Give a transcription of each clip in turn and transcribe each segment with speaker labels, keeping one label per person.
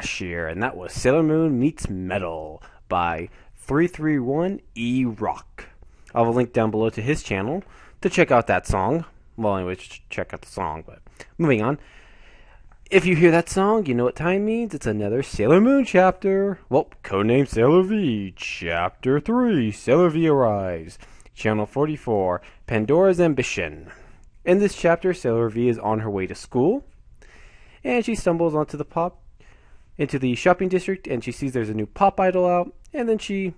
Speaker 1: last year, and that was Sailor Moon Meets Metal by 331E Rock. I'll have a link down below to his channel to check out that song. Well, anyway, just check out the song, but moving on. If you hear that song, you know what time means. It's another Sailor Moon chapter. Well, codename Sailor V, Chapter 3, Sailor V Arrives, Channel 44, Pandora's Ambition. In this chapter, Sailor V is on her way to school, and she stumbles into the shopping district, and she sees there's a new pop idol out, and then she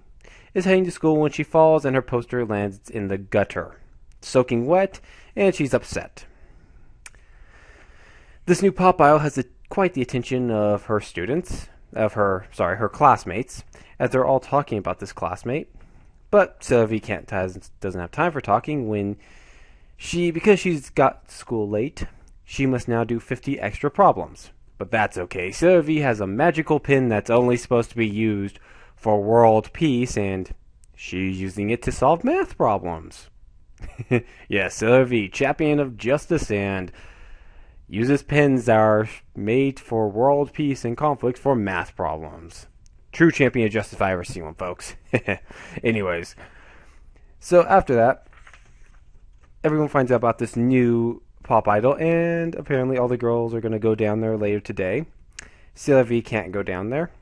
Speaker 1: is heading to school when she falls, and her poster lands in the gutter, soaking wet, and she's upset. This new pop idol has quite the attention of her her classmates, as they're all talking about this classmate. But Sylvie doesn't have time for talking because she's got school late. She must now do 50 extra problems. But that's okay. Sylvie has a magical pin that's only supposed to be used for world peace, and she's using it to solve math problems. Yes, Sylvie, champion of justice, and uses pens that are made for world peace and conflict for math problems. True champion of justice if I ever see one, folks. Anyways, so after that, everyone finds out about this new pop idol, and apparently all the girls are going to go down there later today. Sylvie can't go down there,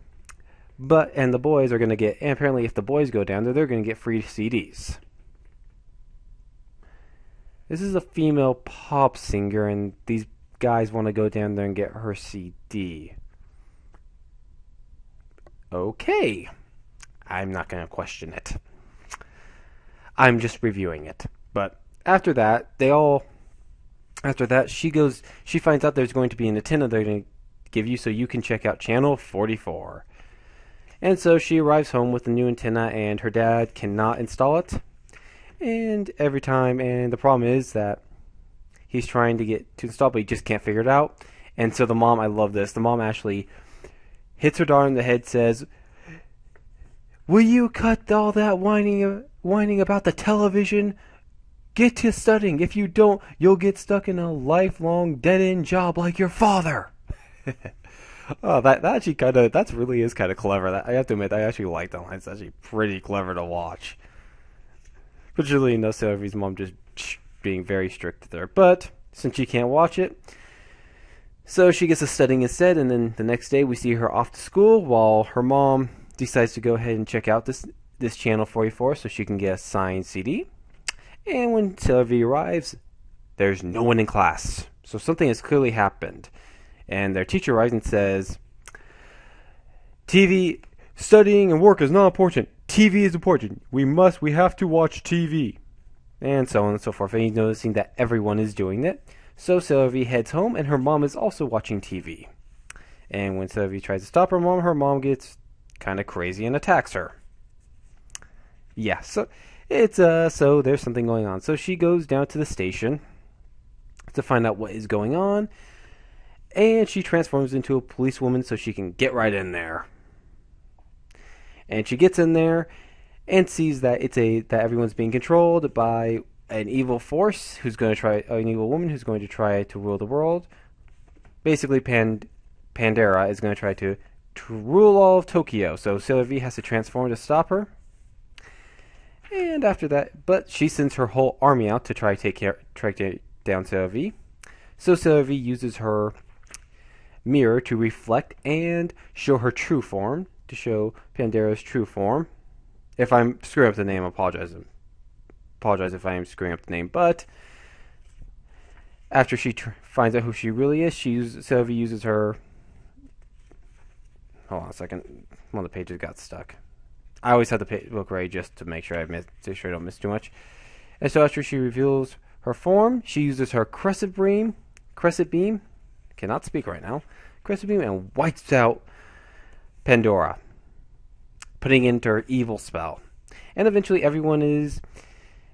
Speaker 1: and the boys are going to and apparently if the boys go down there, they're going to get free CDs. This is a female pop singer, and these guys want to go down there and get her CD. Okay. I'm not going to question it. I'm just reviewing it. But after that, she finds out there's going to be an antenna they're going to give you so you can check out Channel 44. And so she arrives home with the new antenna, and her dad cannot install it. And the problem is that he's trying to get to install, but he just can't figure it out. And so the mom, I love this, the mom actually hits her daughter in the head, says, "Will you cut all that whining about the television? Get to studying. If you don't, you'll get stuck in a lifelong dead-end job like your father." Oh, that actually that really is kind of clever. I have to admit, I actually like that line. It's actually pretty clever to watch. Particularly, Sylvie's mom just being very strict with her. But since she can't watch it, so she gets to studying instead. And then the next day, we see her off to school while her mom decides to go ahead and check out this Channel 44 so she can get a signed CD. And when Sylvie arrives, there's no one in class. So something has clearly happened. And their teacher arrives and says, "TV, studying and work is not important. TV is important. We have to watch TV." And so on and so forth. And he's noticing that everyone is doing it. So Sylvie heads home, and her mom is also watching TV. And when Sylvie tries to stop her mom gets kind of crazy and attacks her. Yeah, so so there's something going on. So she goes down to the station to find out what is going on, and she transforms into a policewoman so she can get right in there. And she gets in there and sees that that everyone's being controlled by an evil force an evil woman who's going to try to rule the world. Basically, Pandora is going to try to rule all of Tokyo. So Sylvie has to transform to stop her. And after that, but she sends her whole army out to try to track down Sylvie. So Sylvie uses her mirror to reflect and show her true form, to show Pandora's true form. If I'm screwing up the name, I apologize if I am screwing up the name. But after she finds out who she really is, Sylvie uses her. Hold on a second. One of the pages got stuck. I always have the book ready just to make sure I don't miss too much. And so after she reveals her form, she uses her crescent beam. Cannot speak right now. Crescent beam, and wipes out Pandora, putting into her evil spell. And eventually everyone's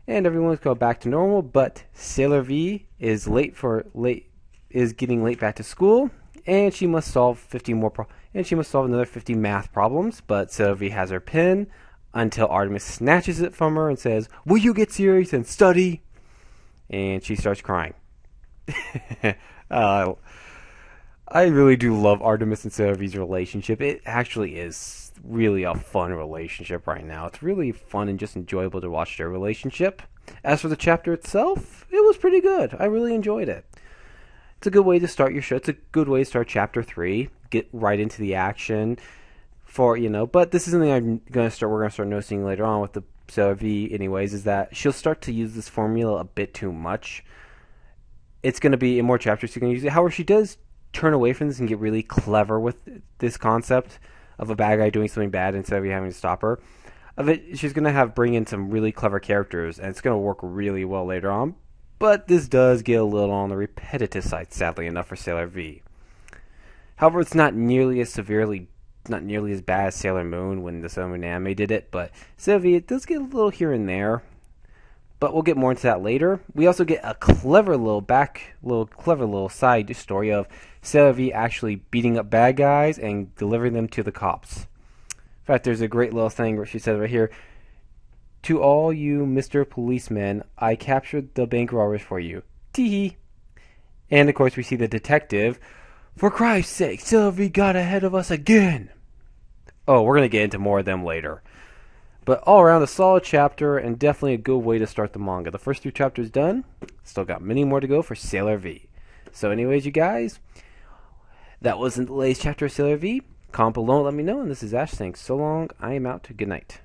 Speaker 1: going back to normal, but Sailor V is getting late back to school, and she must solve another 50 math problems. But Sailor V has her pen until Artemis snatches it from her and says, "Will you get serious and study?" And she starts crying. I really do love Artemis and Sailor V's relationship. It actually is really a fun relationship right now. It's really fun and just enjoyable to watch their relationship. As for the chapter itself, it was pretty good. I really enjoyed it. It's a good way to start your show. It's a good way to start chapter 3. Get right into the action but this is something we're gonna start noticing later on with the Sailor V anyways, is that she'll start to use this formula a bit too much. It's gonna be in more chapters she's gonna use it. However, she does turn away from this and get really clever with this concept of a bad guy doing something bad instead of you having to stop her. She's gonna bring in some really clever characters, and it's gonna work really well later on. But this does get a little on the repetitive side, sadly enough, for Sailor V. However, it's not nearly as bad as Sailor Moon when the Sailor Moon anime did it, but Sailor V, it does get a little here and there. But we'll get more into that later. We also get a clever little side story of Sailor V actually beating up bad guys and delivering them to the cops. In fact, there's a great little thing where she says right here, "To all you Mr. Policeman, I captured the bank robbers for you. Tee-hee." And of course we see the detective. "For Christ's sake, Sailor V got ahead of us again." Oh, we're going to get into more of them later. But all around, a solid chapter and definitely a good way to start the manga. The first 2 chapters done. Still got many more to go for Sailor V. So anyways, you guys, that wasn't the latest chapter of Sailor V. Comment below and let me know. And this is Ash saying so long. I am out. Good night.